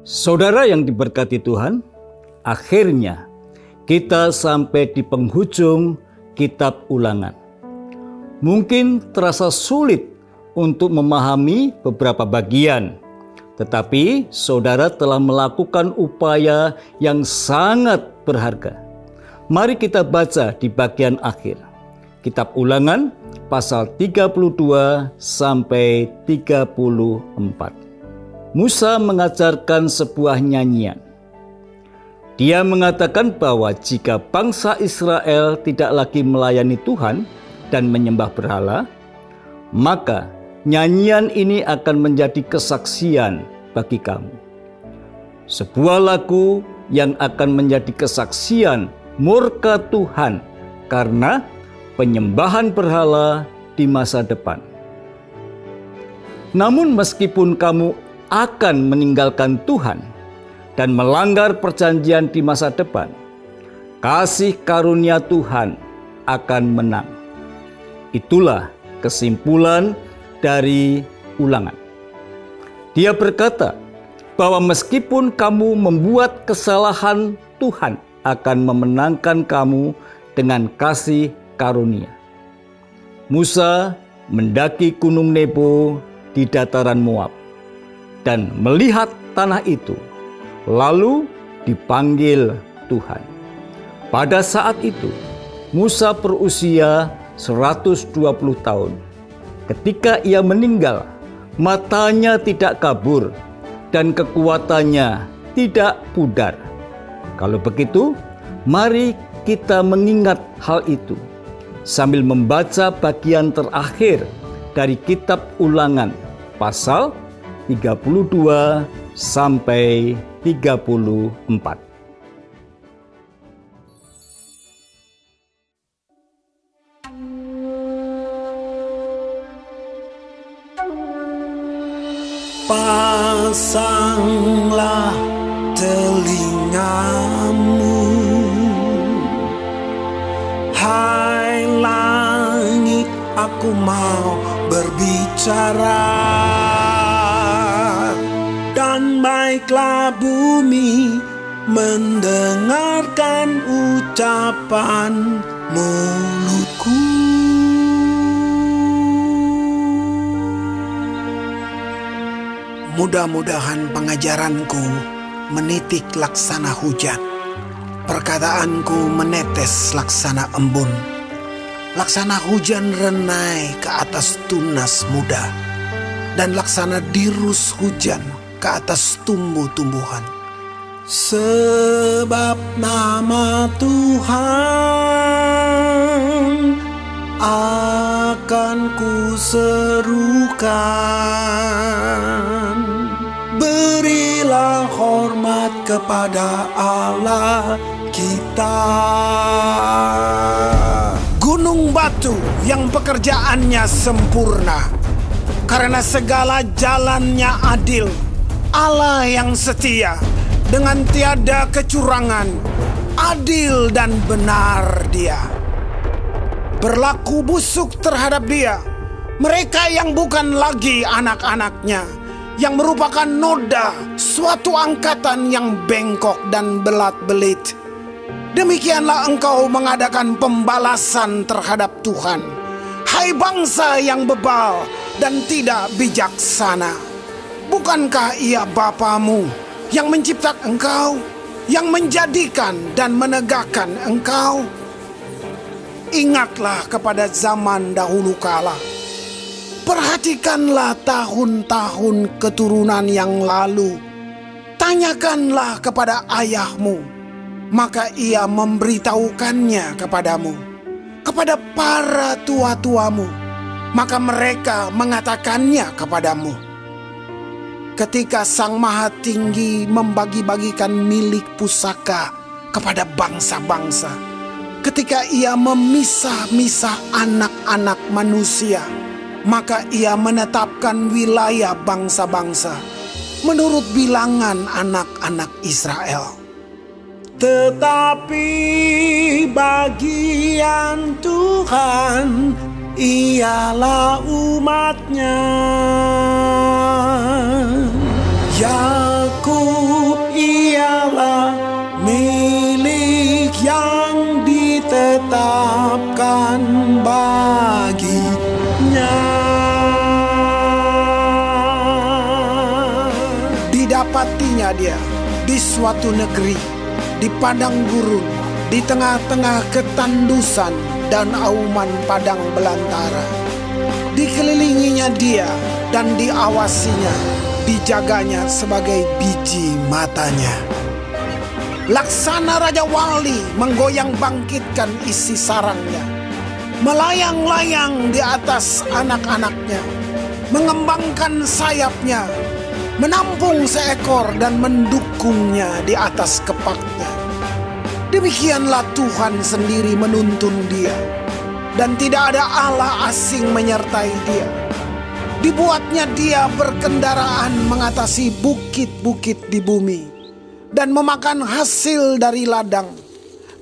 Saudara yang diberkati Tuhan, akhirnya kita sampai di penghujung kitab Ulangan. Mungkin terasa sulit untuk memahami beberapa bagian, tetapi saudara telah melakukan upaya yang sangat berharga. Mari kita baca di bagian akhir. Kitab Ulangan pasal 32 sampai 34. Musa mengajarkan sebuah nyanyian. Dia mengatakan bahwa jika bangsa Israel tidak lagi melayani Tuhan dan menyembah berhala, maka nyanyian ini akan menjadi kesaksian bagi kamu. Sebuah lagu yang akan menjadi kesaksian murka Tuhan karena penyembahan berhala di masa depan. Namun meskipun kamu akan meninggalkan Tuhan dan melanggar perjanjian di masa depan, kasih karunia Tuhan akan menang. Itulah kesimpulan dari Ulangan. Dia berkata bahwa meskipun kamu membuat kesalahan, Tuhan akan memenangkan kamu dengan kasih karunia. Musa mendaki Gunung Nebo di dataran Moab dan melihat tanah itu, lalu dipanggil Tuhan. Pada saat itu, Musa berusia 120 tahun. Ketika ia meninggal, matanya tidak kabur dan kekuatannya tidak pudar. Kalau begitu, mari kita mengingat hal itu sambil membaca bagian terakhir dari kitab Ulangan pasal 32 sampai 34. Pasanglah telingamu, hai langit, aku mau berbicara, dan baiklah bumi mendengarkan ucapan mulutku. Mudah-mudahan pengajaranku menitik laksana hujan, perkataanku menetes laksana embun, laksana hujan renai ke atas tunas muda, dan laksana dirus hujan ke atas tumbuh-tumbuhan. Sebab nama Tuhan akan kuserukan. Berilah hormat kepada Allah kita. Gunung batu yang pekerjaannya sempurna, karena segala jalannya adil. Allah yang setia, dengan tiada kecurangan, adil dan benar Dia. Berlaku busuk terhadap Dia mereka yang bukan lagi anak-anaknya, yang merupakan noda, suatu angkatan yang bengkok dan belat-belit. Demikianlah engkau mengadakan pembalasan terhadap Tuhan, hai bangsa yang bebal dan tidak bijaksana. Bukankah Ia Bapamu yang menciptakan engkau, yang menjadikan dan menegakkan engkau? Ingatlah kepada zaman dahulu kala. Perhatikanlah tahun-tahun keturunan yang lalu. Tanyakanlah kepada ayahmu, maka ia memberitahukannya kepadamu. Kepada para tua-tuamu, maka mereka mengatakannya kepadamu. Ketika Sang Maha Tinggi membagi-bagikan milik pusaka kepada bangsa-bangsa, ketika Ia memisah-misah anak-anak manusia, maka Ia menetapkan wilayah bangsa-bangsa menurut bilangan anak-anak Israel. Tetapi bagian Tuhan ialah umat-Nya. Yakub dikelilinginya dia di suatu negeri, di padang gurun, di tengah-tengah ketandusan dan auman padang belantara. Dikelilinginya dia dan diawasinya, dijaganya sebagai biji matanya. Laksana Raja Wali menggoyang bangkitkan isi sarangnya, melayang-layang di atas anak-anaknya, mengembangkan sayapnya, menampung seekor dan mendukungnya di atas kepaknya. Demikianlah Tuhan sendiri menuntun dia, dan tidak ada Allah asing menyertai dia. Dibuatnya dia berkendaraan mengatasi bukit-bukit di bumi, dan memakan hasil dari ladang.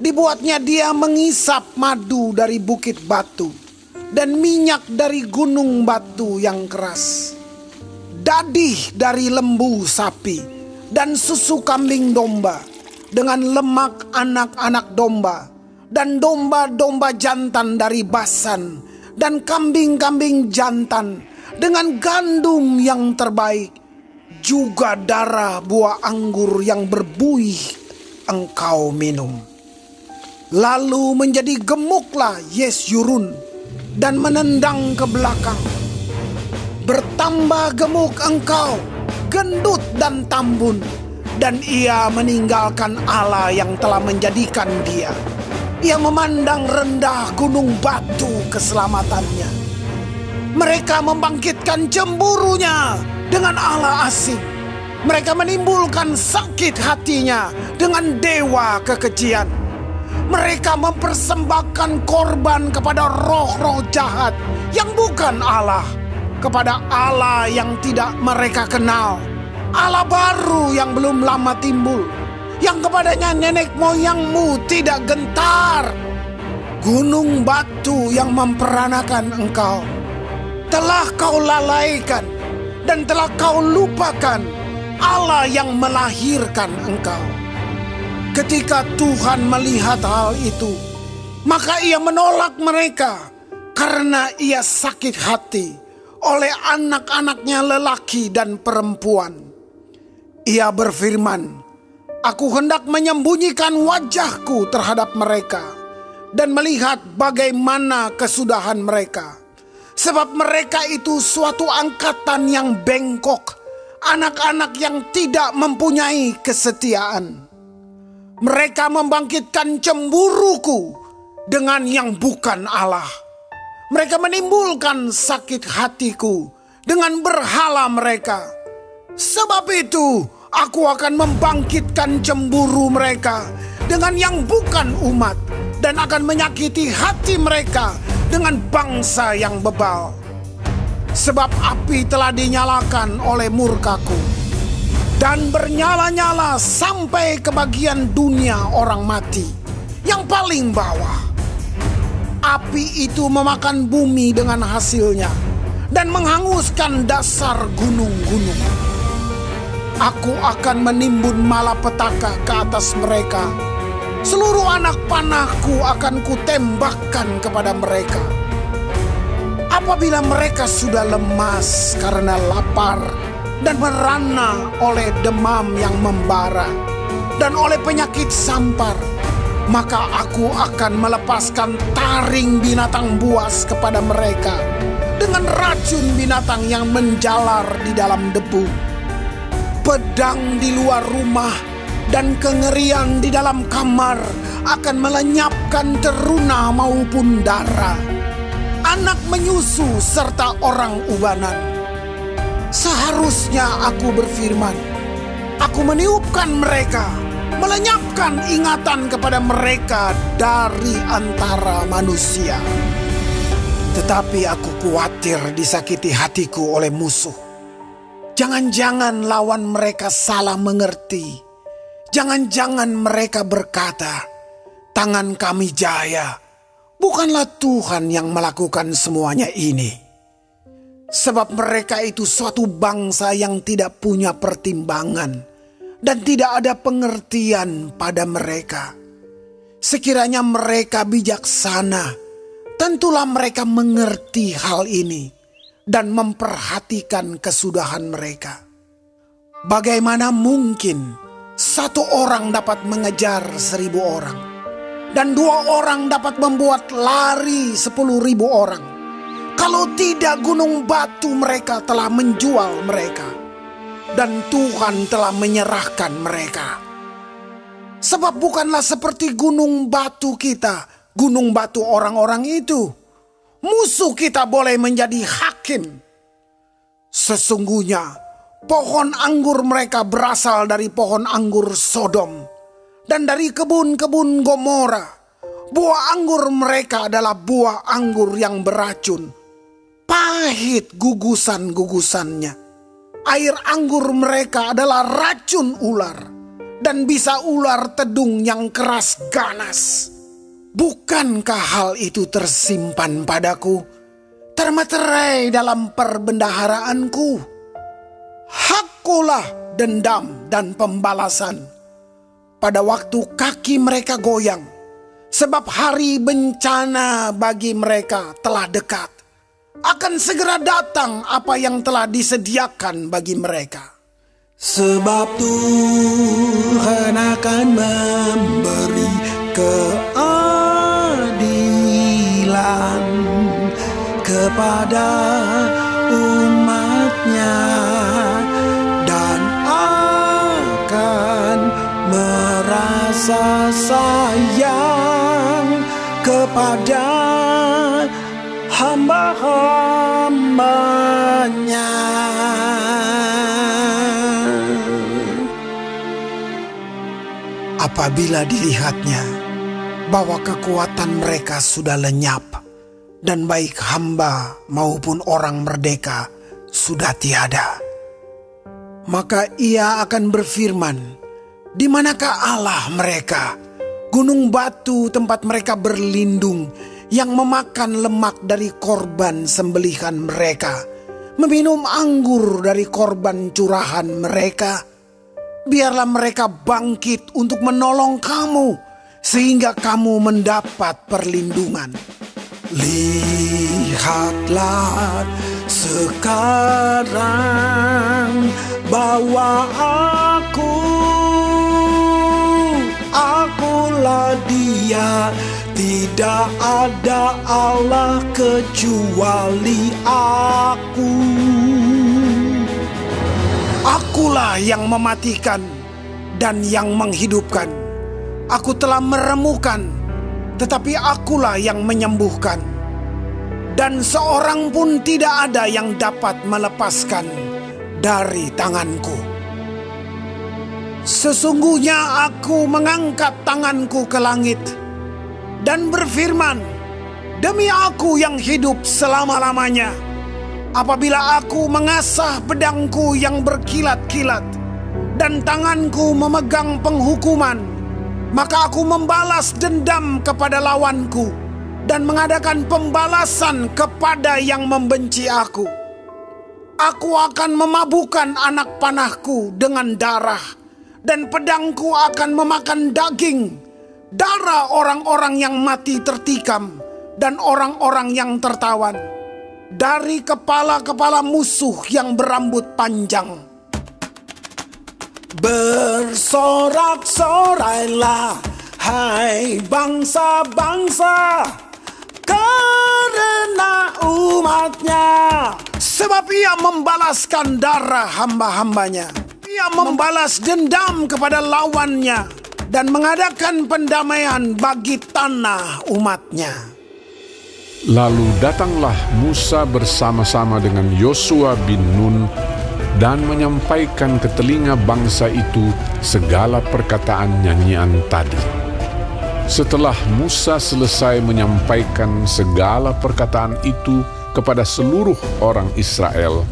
Dibuatnya dia mengisap madu dari bukit batu, dan minyak dari gunung batu yang keras. Dadih dari lembu sapi, dan susu kambing domba, dengan lemak anak-anak domba, dan domba-domba jantan dari Basan, dan kambing-kambing jantan, dengan gandum yang terbaik, juga darah buah anggur yang berbuih engkau minum. Lalu menjadi gemuklah Yesyurun dan menendang ke belakang. Bertambah gemuk engkau, gendut dan tambun, dan ia meninggalkan Allah yang telah menjadikan dia. Ia memandang rendah gunung batu keselamatannya. Mereka membangkitkan cemburunya dengan Allah asing. Mereka menimbulkan sakit hatinya dengan dewa kekejian. Mereka mempersembahkan korban kepada roh-roh jahat yang bukan Allah, kepada Allah yang tidak mereka kenal, Allah baru yang belum lama timbul, yang kepadanya nenek moyangmu tidak gentar. Gunung batu yang memperanakan engkau telah kau lalaikan, dan telah kau lupakan Allah yang melahirkan engkau. Ketika Tuhan melihat hal itu, maka ia menolak mereka, karena ia sakit hati oleh anak-anaknya lelaki dan perempuan. Ia berfirman, aku hendak menyembunyikan wajahku terhadap mereka, dan melihat bagaimana kesudahan mereka. Sebab mereka itu suatu angkatan yang bengkok, anak-anak yang tidak mempunyai kesetiaan. Mereka membangkitkan cemburuku dengan yang bukan Allah. Mereka menimbulkan sakit hatiku dengan berhala mereka. Sebab itu aku akan membangkitkan cemburu mereka dengan yang bukan umat, dan akan menyakiti hati mereka dengan bangsa yang bebal. Sebab api telah dinyalakan oleh murkaku, dan bernyala-nyala sampai ke bagian dunia orang mati yang paling bawah. Api itu memakan bumi dengan hasilnya, dan menghanguskan dasar gunung-gunung. Aku akan menimbun malapetaka ke atas mereka. Seluruh anak panahku akan kutembakkan kepada mereka. Apabila mereka sudah lemas karena lapar, dan merana oleh demam yang membara, dan oleh penyakit sampar, maka aku akan melepaskan taring binatang buas kepada mereka, dengan racun binatang yang menjalar di dalam debu. Pedang di luar rumah dan kengerian di dalam kamar akan melenyapkan teruna maupun darah, anak menyusu serta orang ubanan. Seharusnya aku berfirman, aku meniupkan mereka, melenyapkan ingatan kepada mereka dari antara manusia. Tetapi aku khawatir disakiti hatiku oleh musuh. Jangan-jangan lawan mereka salah mengerti. Jangan-jangan mereka berkata, tangan kami jaya. Bukanlah Tuhan yang melakukan semuanya ini. Sebab mereka itu suatu bangsa yang tidak punya pertimbangan, dan tidak ada pengertian pada mereka. Sekiranya mereka bijaksana, tentulah mereka mengerti hal ini dan memperhatikan kesudahan mereka. Bagaimana mungkin satu orang dapat mengejar 1.000 orang, dan 2 orang dapat membuat lari 10.000 orang, kalau tidak gunung batu mereka telah menjual mereka, dan Tuhan telah menyerahkan mereka. Sebab bukanlah seperti gunung batu kita, gunung batu orang-orang itu. Musuh kita boleh menjadi hakim. Sesungguhnya pohon anggur mereka berasal dari pohon anggur Sodom dan dari kebun-kebun Gomora. Buah anggur mereka adalah buah anggur yang beracun. Pahit gugusan-gugusannya. Air anggur mereka adalah racun ular dan bisa ular tedung yang keras ganas. Bukankah hal itu tersimpan padaku, termeterai dalam perbendaharaanku? Hakulah dendam dan pembalasan pada waktu kaki mereka goyang, sebab hari bencana bagi mereka telah dekat. Akan segera datang apa yang telah disediakan bagi mereka. Sebab Tuhan akan memberi keadilan kepada umatnya dan akan merasa sayang kepada hamba-hambanya. Apabila dilihatnya bahwa kekuatan mereka sudah lenyap dan baik hamba maupun orang merdeka sudah tiada, maka ia akan berfirman, di manakah Allah mereka, gunung batu tempat mereka berlindung, yang memakan lemak dari korban sembelihan mereka, meminum anggur dari korban curahan mereka? Biarlah mereka bangkit untuk menolong kamu, sehingga kamu mendapat perlindungan. Lihatlah sekarang bahwa akulah Dia, tidak ada Allah kecuali aku. Akulah yang mematikan dan yang menghidupkan. Aku telah meremukan, tetapi akulah yang menyembuhkan. Dan seorang pun tidak ada yang dapat melepaskan dari tanganku. Sesungguhnya aku mengangkat tanganku ke langit dan berfirman, demi aku yang hidup selama-lamanya, apabila aku mengasah pedangku yang berkilat-kilat dan tanganku memegang penghukuman, maka aku membalas dendam kepada lawanku dan mengadakan pembalasan kepada yang membenci aku. Aku akan memabukkan anak panahku dengan darah, dan pedangku akan memakan daging, darah orang-orang yang mati tertikam dan orang-orang yang tertawan, dari kepala-kepala musuh yang berambut panjang. Bersorak-sorailah, hai bangsa-bangsa, karena umatnya. Sebab ia membalaskan darah hamba-hambanya. Ia membalas dendam kepada lawannya dan mengadakan pendamaian bagi tanah umatnya. Lalu datanglah Musa bersama-sama dengan Yosua bin Nun dan menyampaikan ke telinga bangsa itu segala perkataan nyanyian tadi. Setelah Musa selesai menyampaikan segala perkataan itu kepada seluruh orang Israel,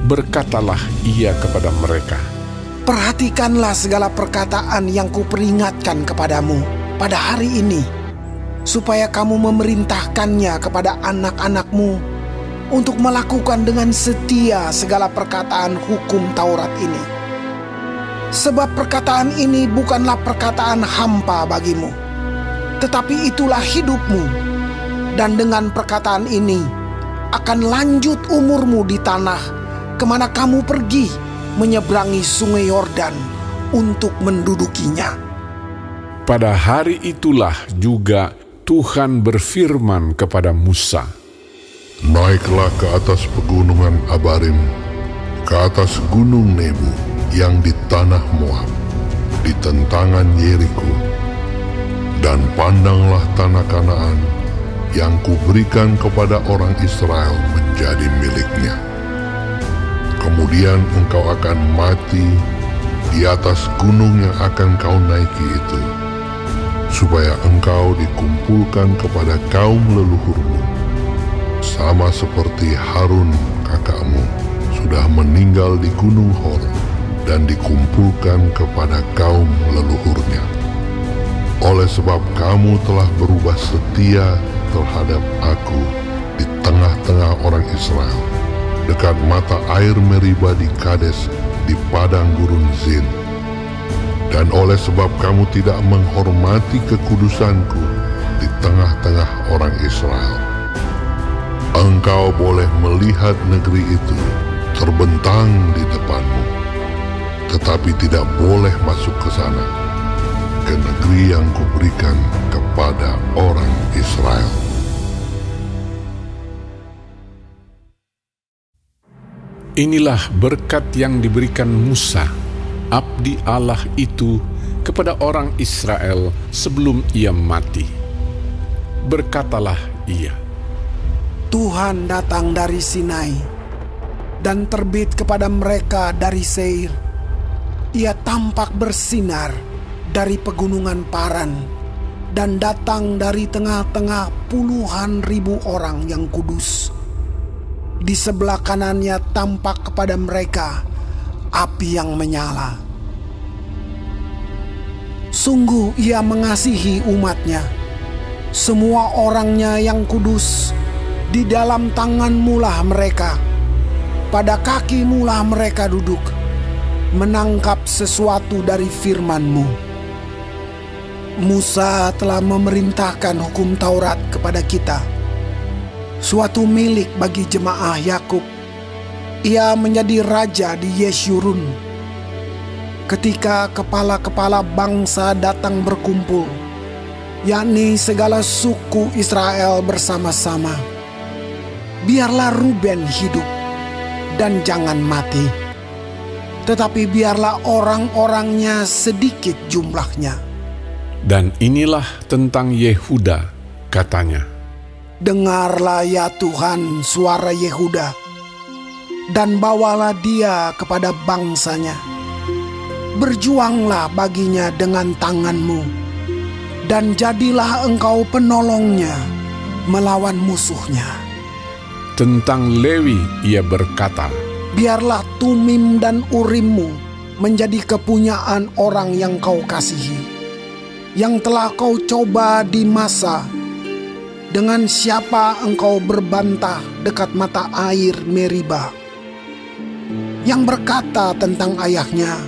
berkatalah ia kepada mereka, perhatikanlah segala perkataan yang kuperingatkan kepadamu pada hari ini, supaya kamu memerintahkannya kepada anak-anakmu untuk melakukan dengan setia segala perkataan hukum Taurat ini. Sebab perkataan ini bukanlah perkataan hampa bagimu, tetapi itulah hidupmu. Dan dengan perkataan ini akan lanjut umurmu di tanah kemana kamu pergi, menyeberangi sungai Yordan untuk mendudukinya. Pada hari itulah juga Tuhan berfirman kepada Musa, "Naiklah ke atas pegunungan Abarim, ke atas gunung Nebo yang di tanah Moab, di tentangan Yeriko, dan pandanglah tanah Kanaan yang kuberikan kepada orang Israel menjadi miliknya. Kemudian engkau akan mati di atas gunung yang akan kau naiki itu, supaya engkau dikumpulkan kepada kaum leluhurmu, sama seperti Harun kakakmu sudah meninggal di Gunung Hor dan dikumpulkan kepada kaum leluhurnya. Oleh sebab kamu telah berubah setia terhadap aku di tengah-tengah orang Israel, dekat mata air Meriba di Kades di padang gurun Zin. Dan oleh sebab kamu tidak menghormati kekudusanku di tengah-tengah orang Israel, engkau boleh melihat negeri itu terbentang di depanmu, tetapi tidak boleh masuk ke sana, ke negeri yang kuberikan kepada orang Israel." Inilah berkat yang diberikan Musa, abdi Allah itu, kepada orang Israel sebelum ia mati. Berkatalah ia, Tuhan datang dari Sinai dan terbit kepada mereka dari Seir. Ia tampak bersinar dari pegunungan Paran dan datang dari tengah-tengah puluhan ribu orang yang kudus. Di sebelah kanannya tampak kepada mereka api yang menyala. Sungguh ia mengasihi umatnya, semua orangnya yang kudus. Di dalam tanganmu-lah mereka, pada kakimu-lah mereka duduk, menangkap sesuatu dari firman-Mu. Musa telah memerintahkan hukum Taurat kepada kita, suatu milik bagi jemaah Yakub. Ia menjadi raja di Yeshurun. Ketika kepala-kepala bangsa datang berkumpul, yakni segala suku Israel bersama-sama, biarlah Ruben hidup dan jangan mati, tetapi biarlah orang-orangnya sedikit jumlahnya. dan inilah tentang Yehuda, katanya, Dengarlah ya Tuhan suara Yehuda, dan bawalah dia kepada bangsanya. Berjuanglah baginya dengan tanganmu, dan jadilah engkau penolongnya melawan musuhnya. Tentang Lewi ia berkata, Biarlah Tumim dan Urimmu menjadi kepunyaan orang yang kau kasihi, yang telah kau coba di Masa, dengan siapa engkau berbantah dekat mata air Meriba, yang berkata tentang ayahnya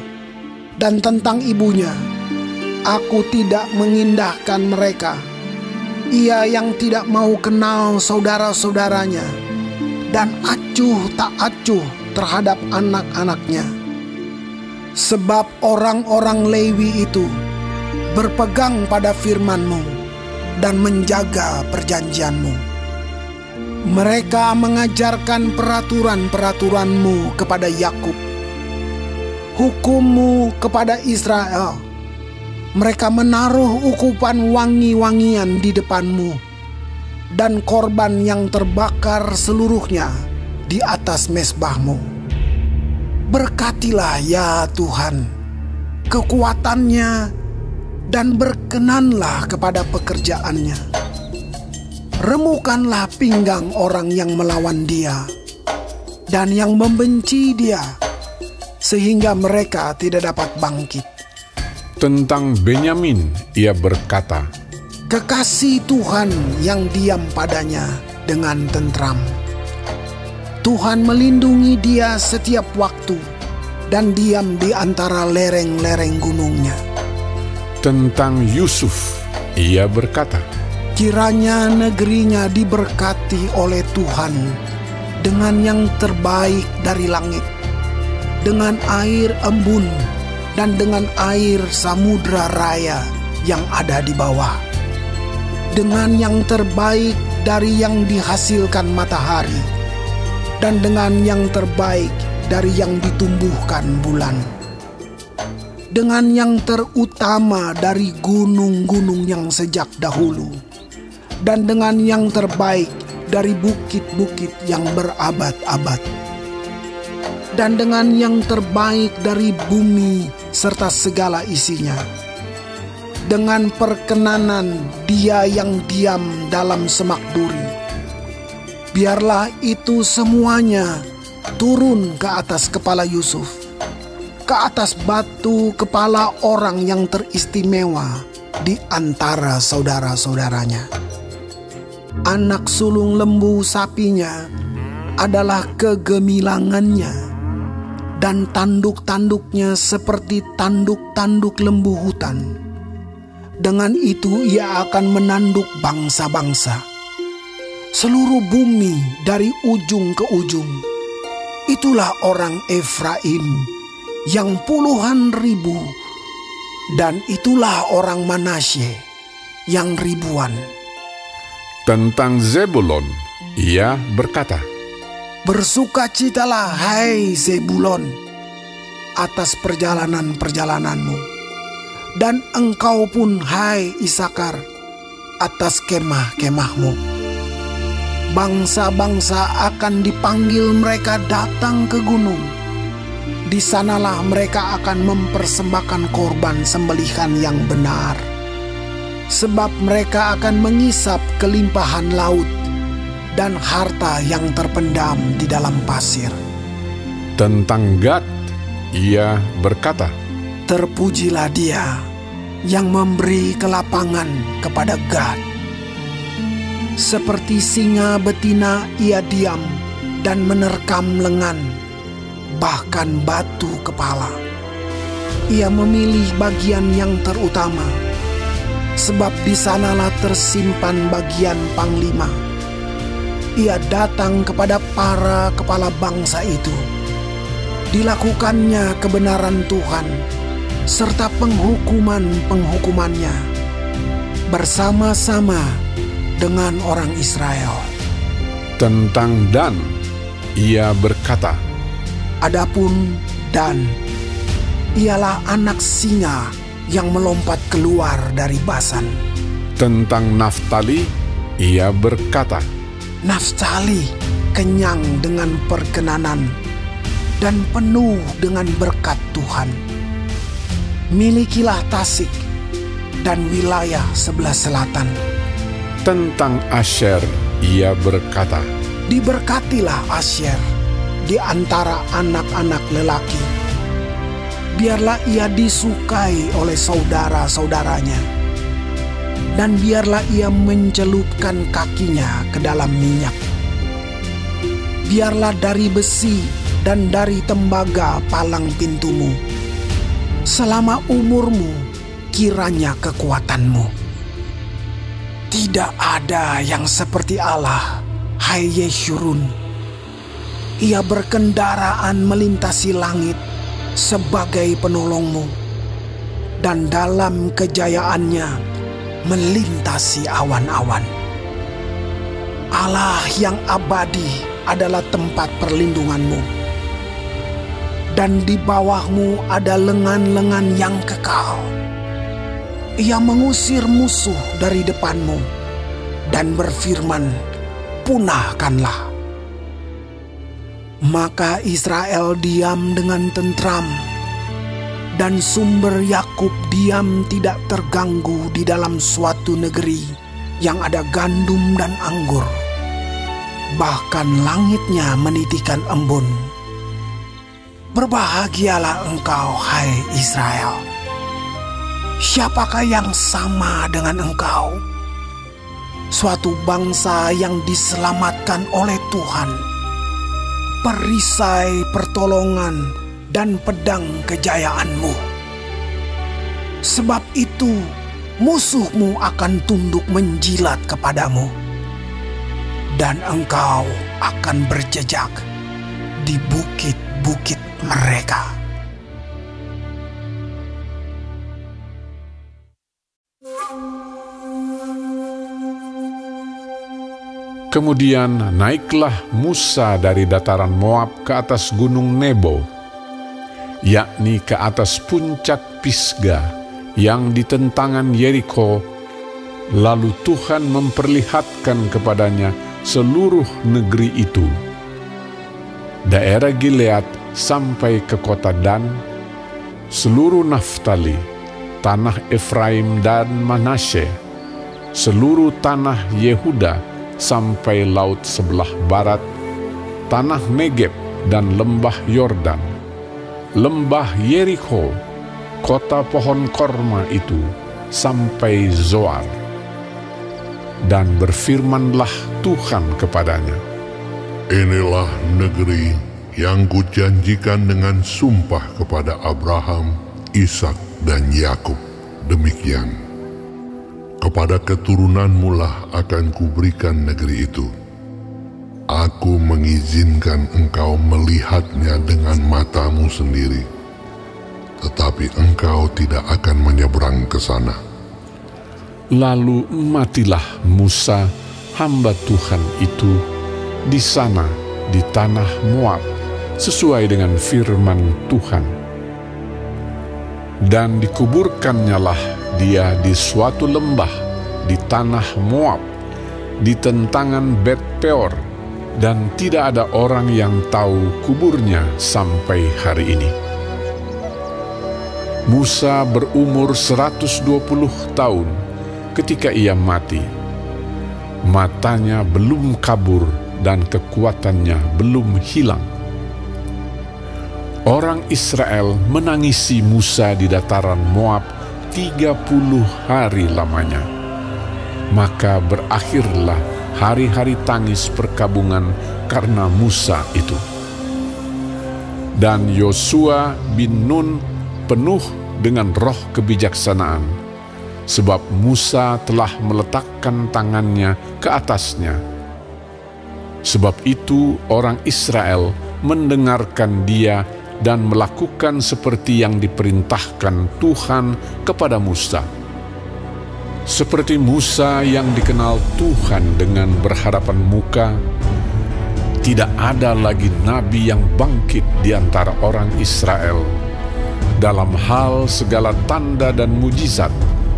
dan tentang ibunya, aku tidak mengindahkan mereka. Ia yang tidak mau kenal saudara-saudaranya, dan acuh tak acuh terhadap anak-anaknya. Sebab orang-orang Lewi itu berpegang pada firman-Mu dan menjaga perjanjian-Mu. Mereka mengajarkan peraturan-peraturan-Mu kepada Yakub, hukum-Mu kepada Israel. Mereka menaruh ukupan wangi-wangian di depan-Mu, dan korban yang terbakar seluruhnya di atas mezbah-Mu. Berkatilah ya Tuhan kekuatannya, dan berkenanlah kepada pekerjaannya. Remukanlah pinggang orang yang melawan dia dan yang membenci dia, sehingga mereka tidak dapat bangkit. tentang Benyamin ia berkata, Kekasih Tuhan yang diam padanya dengan tentram. Tuhan melindungi dia setiap waktu, dan diam di antara lereng-lereng gunungnya. tentang Yusuf ia berkata, Kiranya negerinya diberkati oleh Tuhan dengan yang terbaik dari langit, dengan air embun dan dengan air samudra raya yang ada di bawah, dengan yang terbaik dari yang dihasilkan matahari, dan dengan yang terbaik dari yang ditumbuhkan bulan, dengan yang terutama dari gunung-gunung yang sejak dahulu, dan dengan yang terbaik dari bukit-bukit yang berabad-abad, dan dengan yang terbaik dari bumi serta segala isinya, dengan perkenanan Dia yang diam dalam semak duri. Biarlah itu semuanya turun ke atas kepala Yusuf, ke atas batu kepala orang yang teristimewa di antara saudara-saudaranya. Anak sulung lembu sapinya adalah kegemilangannya, dan tanduk-tanduknya seperti tanduk-tanduk lembu hutan. Dengan itu ia akan menanduk bangsa-bangsa. Seluruh bumi dari ujung ke ujung. Itulah orang Efraim yang puluhan ribu, dan itulah orang Manasye yang ribuan. Tentang Zebulon, ia berkata, Bersukacitalah hai Zebulon atas perjalanan-perjalananmu, dan engkau pun hai Isakar atas kemah-kemahmu. Bangsa-bangsa akan dipanggil mereka datang ke gunung. Di sanalah mereka akan mempersembahkan korban sembelihan yang benar. Sebab mereka akan mengisap kelimpahan laut dan harta yang terpendam di dalam pasir. Tentang Gad, ia berkata, Terpujilah Dia yang memberi kelapangan kepada Gad. Seperti singa betina ia diam dan menerkam lengan, bahkan batu kepala. Ia memilih bagian yang terutama, sebab di sanalah tersimpan bagian panglima. Ia datang kepada para kepala bangsa itu. Dilakukannya kebenaran Tuhan, serta penghukuman-penghukumannya, bersama-sama dengan orang Israel. Tentang Dan, ia berkata, Adapun Dan, ialah anak singa yang melompat keluar dari Basan. Tentang Naftali, ia berkata, Naftali kenyang dengan perkenanan dan penuh dengan berkat Tuhan. Milikilah Tasik dan wilayah sebelah selatan. Tentang Asher, ia berkata, Diberkatilah Asher di antara anak-anak lelaki. Biarlah ia disukai oleh saudara-saudaranya, dan biarlah ia mencelupkan kakinya ke dalam minyak. Biarlah dari besi dan dari tembaga palang pintumu. Selama umurmu kiranya kekuatanmu. Tidak ada yang seperti Allah, hai Yeshurun. Ia berkendaraan melintasi langit sebagai penolongmu, dan dalam kejayaannya melintasi awan-awan. Allah yang abadi adalah tempat perlindunganmu, dan di bawahmu ada lengan-lengan yang kekal. Ia mengusir musuh dari depanmu dan berfirman, punahkanlah. Maka Israel diam dengan tentram, dan sumber Yakub diam tidak terganggu di dalam suatu negeri yang ada gandum dan anggur. Bahkan langitnya menitikan embun. Berbahagialah engkau, hai Israel. Siapakah yang sama dengan engkau? Suatu bangsa yang diselamatkan oleh Tuhan, perisai pertolongan dan pedang kejayaanmu. Sebab itu musuhmu akan tunduk menjilat kepadamu, dan engkau akan berjejak di bukit-bukit mereka. Kemudian naiklah Musa dari dataran Moab ke atas gunung Nebo, yakni ke atas puncak Pisga yang di tentangan Yeriko. Lalu Tuhan memperlihatkan kepadanya seluruh negeri itu, daerah Gilead sampai ke kota Dan, seluruh Naftali, tanah Efraim dan Manasye, seluruh tanah Yehuda sampai laut sebelah barat, tanah Negeb dan lembah Yordan, lembah Yeriko, kota pohon korma itu, sampai Zoar. Dan berfirmanlah Tuhan kepadanya, Inilah negeri yang kujanjikan dengan sumpah kepada Abraham, Ishak, dan Yakub. Demikian, kepada keturunanmu lah akan kuberikan negeri itu. Aku mengizinkan engkau melihatnya dengan matamu sendiri, tetapi engkau tidak akan menyeberang ke sana. Lalu matilah Musa, hamba Tuhan itu, di sana di tanah Moab, sesuai dengan firman Tuhan. Dan dikuburkannyalah dia di suatu lembah di tanah Moab, di tentangan Bet Peor, dan tidak ada orang yang tahu kuburnya sampai hari ini. Musa berumur 120 tahun ketika ia mati. Matanya belum kabur dan kekuatannya belum hilang. Orang Israel menangisi Musa di dataran Moab 30 hari lamanya. Maka berakhirlah hari-hari tangis perkabungan karena Musa itu. Dan Yosua bin Nun penuh dengan roh kebijaksanaan, sebab Musa telah meletakkan tangannya ke atasnya. Sebab itu orang Israel mendengarkan dia dan melakukan seperti yang diperintahkan Tuhan kepada Musa. Seperti Musa yang dikenal Tuhan dengan berhadapan muka, tidak ada lagi nabi yang bangkit di antara orang Israel dalam hal segala tanda dan mujizat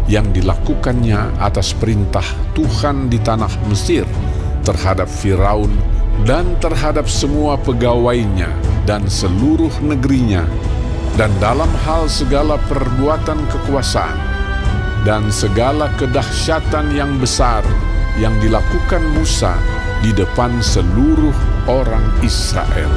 yang dilakukannya atas perintah Tuhan di tanah Mesir terhadap Firaun dan terhadap semua pegawainya dan seluruh negerinya, dan dalam hal segala perbuatan kekuasaan dan segala kedahsyatan yang besar yang dilakukan Musa di depan seluruh orang Israel.